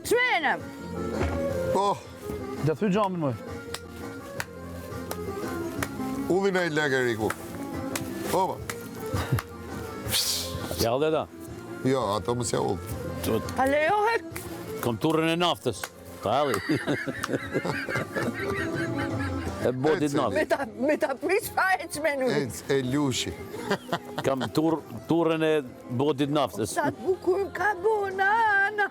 Shmenëm! Oh, Dhe thy gjamin, moj. udhin e lege, Riku. Opa. Ja dhe da. Jo, ato më s'ja ullë. A lejohet? Kom turën e naftës. Ta halli. E botit naftë. Me ta prish fare që menut. E lushi. Kam turën e botit naftës. Sa të bukur ka bonana.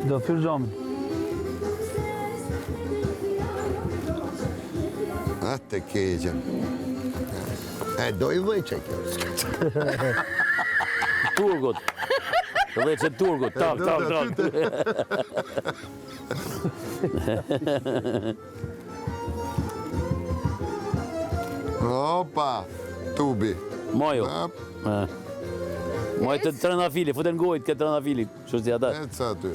Dhe thy gjamin. Atë keqen. E do i vëj që kjo. Turgut. Të dhe që turgut. Tak. Opa, tubi. Mojo. Hap, Moj të trëndafili, futen gojt këtë trëndafili. Shështë si ata. e ca ty.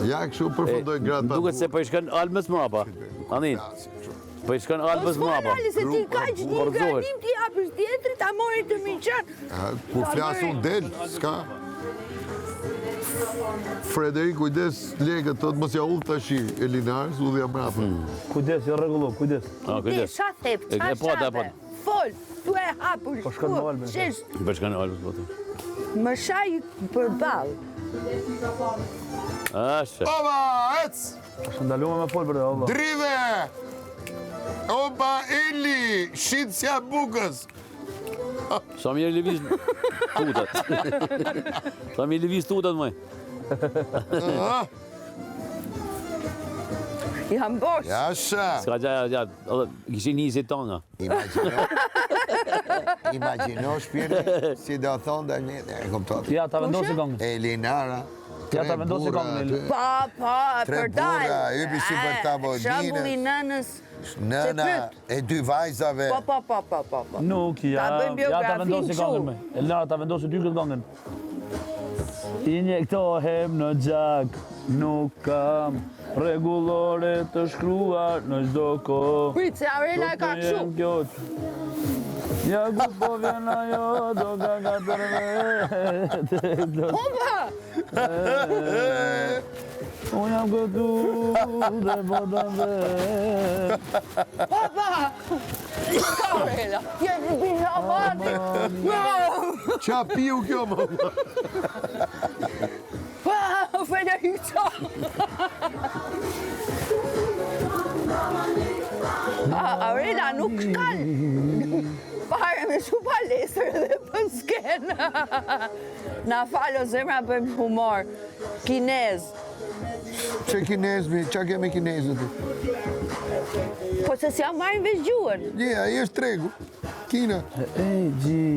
Ja, kështu përfundoj gratë pa Duket se po i shkën albës mrapa. Anin, po i shkën albës mrapa. S'po se ti ka që një granim ti hapës tjetëri, ta mori të miqan. Kur flasun del, s'ka. Frederik, kujdes, legët, thot mos ja ullë tashi, Elinarës, udhja mrapa. Kujdes, jo rregullo, kujdes. Kujdes. Qa thep, qa E po, shape. Fol, tu e hapur Po shkon në albën. Qesh, Po shkën albës po. më shaj për balë. Ashe. Oba, ec! Ashtë ndalume me fol për dhe, Allah. Drive! Oba, Eli, shitësja bukës. Sa mirë lëviz tutat. Sa mirë lëviz tutat, moj. Jam bosh. Jasha! Ska gja, kishin njësi tanga. Imagino shpirë, si do thonë dhe një, e kom të Ja, ta vendosi kongën. Elinara, Ja, ta vendosi kongën, Eli. Pa, Tre për dalë. burra, ypi si për tavodinës. Shambulli nënës. nëna e dy vajzave. Po. Nuk, Ta ja, bëjmë ja ta biografin vendosi kështu. kongën me. Elinara, ta vendosi ty këtë kongën. Injektohem në gjak, nuk kam regulore të shkruar në çdo kohë. Prit, se Aurela e ka kështu. Ja ku po vjen ajo, do ka katër Opa! Unë jam këtu dhe po të vetë. Papa! Aurela, jemi bina mani. Qa piu kjo më? Federico! Aurela nuk shkan. Pare me shu palesër dhe për sken. Na falo zemra bëjmë humor. Kinez. Që kinezmi, qa keme kinezët? Po se si jam marrin veç gjuhën. Ja, i është tregu. Kina. Ej, gji,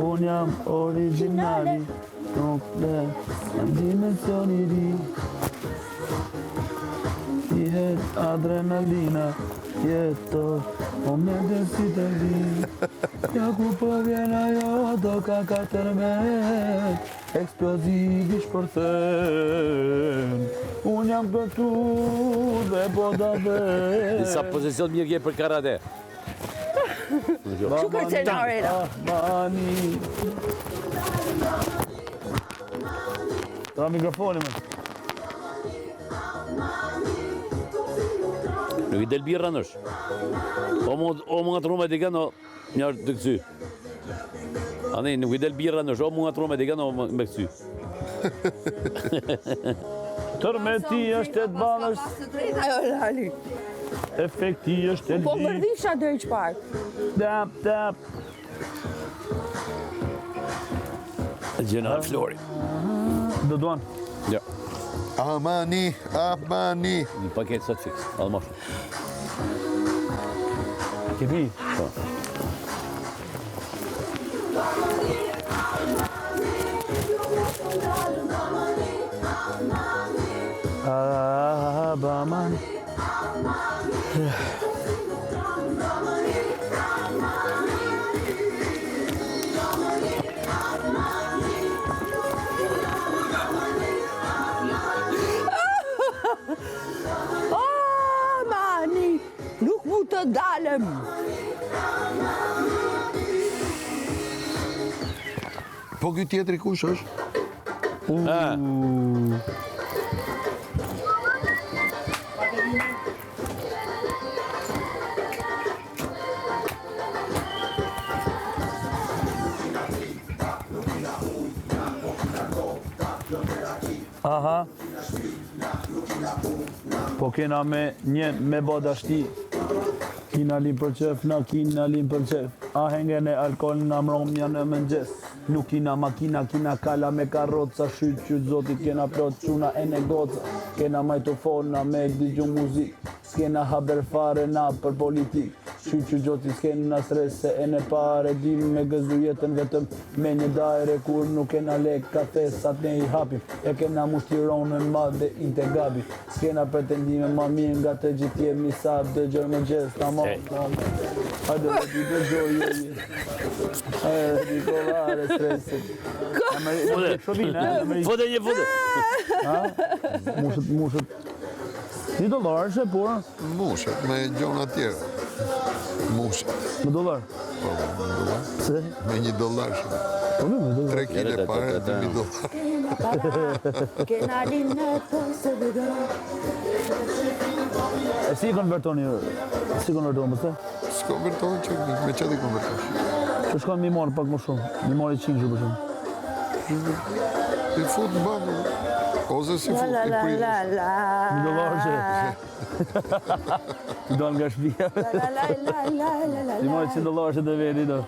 unë jam originali, nuk dhe jam dimensioni ri. Jihet adrenalina, jeto, momente si të vi. Ja ku po vjen ajo, do ka katër met, eksplozivi shpërthen. Unë jam këtu dhe po të vetë. Disa pozicion mirë kje për karate. Që kërcen Aurela? Mani. Ta mikrofoni me. Nuk i del birra nësh. O më nga të rume t'i kanë, o njërë të kësy. Ani, nuk i del birra nësh, o më nga të rume t'i kanë, o me kësy. Tërmeti është e të balës, Ajo lali. efekti është e Po ldi. mërdisha dërë që parë. Tap, tap. Gjena Flori. Do duan. Ja, Amani. një paket sot fix, almosh. Kepi. Baman. Mani, nuk mu të dalëm. Po ky tjetri kush është? Aha. Po kena me bodashti. Kina lim për qef, na kina lim për qef. Ahengën e alkohol na mromja në mëngjes. Nuk kina makina, kina kala me karroca. Shyt që zoti kena plot quna e ne goca. Kena majtofona me digju muzik. S'kena haber fare na për politik. Shyt që gjoti s'kena stres se e ne pare. Dim me gëzu jetën vetëm me një dajre. Kur nuk kena lek kafe sa ne i hapim. E kena mushtironën ma dhe integabi. S'kena pretendime ma mirë nga të gjithë jemi sa dëgjoj me gjes. Hajde dhe ti dëgjoj. Hajde ti kolare stresit. Fote një fote. Mushët. Një dolar që pura? Mushet, me gjona tjera. Mushet. Me dolar? Po, me dolar. Se? Me $1 shumë. Po me dolar. 3 kile pare, $2. Kena linë të se vedon. E si konvertoni? Si konvertoni, më të? S'konvertohen që me që di konvertosh. Që shkon mi marë pak më shumë? Mi marë i 100 për shumë. I fut në banku. Ose si fut i pritë. $1 që. I donë nga shpia. Mi marë $100 që të vedi do.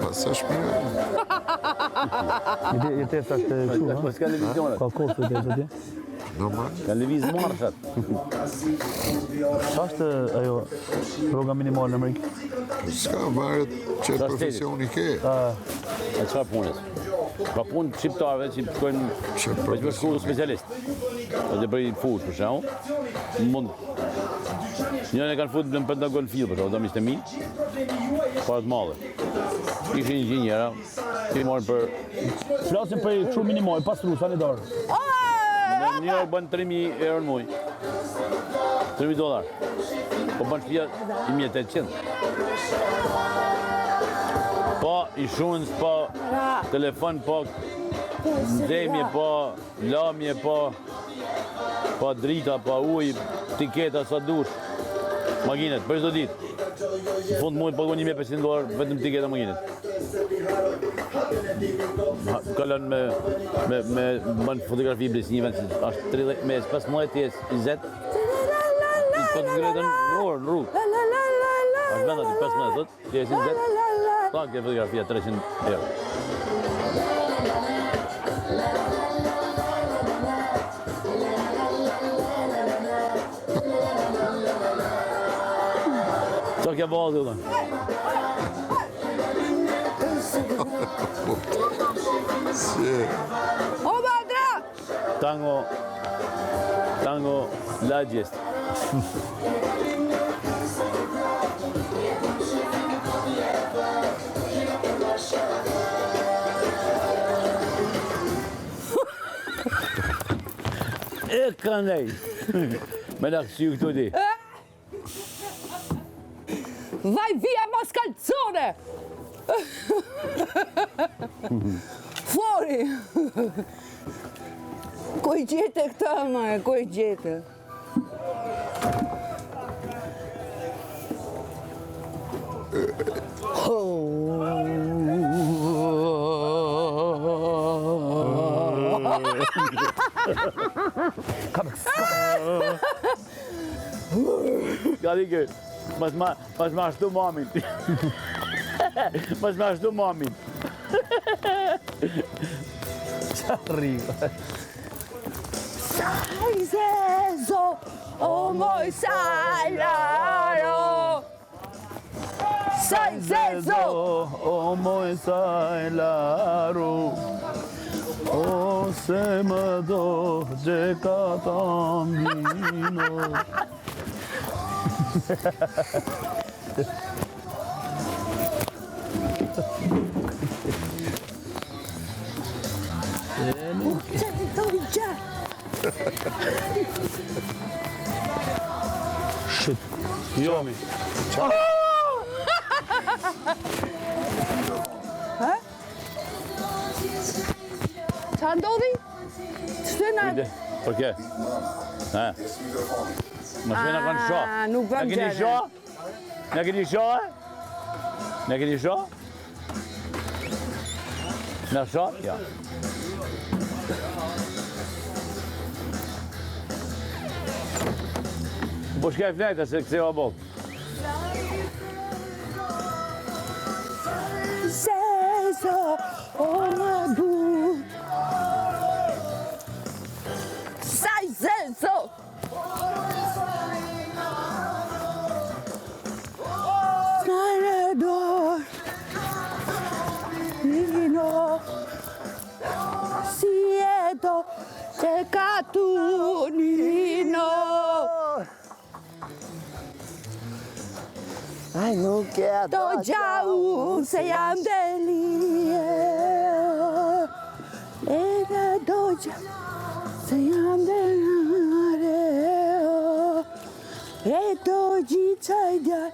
Pas sa shpia. I te sa të këshu, ha? S'ka televizionet. Ka kostë të të tje? Normal. Ka lëviz marshat. Qa është ajo rroga minimal në Amerikë? S'ka varet që Sa profesioni ke. E çfarë punës? Ka punë shqiptarëve që shkojnë për të shkuar specialist. Ose për fush për shkakun. Mund njëri e kanë futur në Pentagon Field për shkak të miqtë mi. Para të madhe. Ishin inxhinjera, që morën për Flasim për kështu minimal, pastru, sa një dorë. në New York bën 3.000 euro në muaj. $3.000. Po bën shtëpia 1.800. Po i shunës, po telefon, po nxemje, po lamje, po drita, po ujë, tiketa sa dush. Makinet, për çdo ditë. Në fund muaj pagon $1.500 vetëm tiketa makinet. Kalon me bën fotografi blesnive, është 30 mes 15 jes 20. I po të gredën në orë, në rrugë. Është vendat i 15 thot, jes 20. Ta ke fotografia 300 euro. Qa ke bazë dhe? O, Badra! Tango Lagest. E këndaj. Me në kësju këtu ti. Vaj via maskalzone! Flori! Ku i gjete këta, ma, ku i gjete? Ka di kë, mas ma ashtu mamin. Mas ma ashtu mamin. Qa rriva? Sajzezo, o moj sajlaro! Sajzezo! O moj sajlaru, o se më do gjeka ta mbino. Shit. Jo mi. Ha? Qa ndodhi? Shtëna... Për kje? Mashina kanë shoh. Nuk vëm Ne keni gjene. shoh? Ne keni shoh? Ne keni shoh? Ne shoh? Ja. Po shkaj fnajta se këseva bot. Zezo, ona bu. Saj zezo. Snarëdor. Nino. Si e do te ka tu Nino. Ai nuk e Do gjau se jam delie. Era do gjau se jam delare. E do gjithaj djaj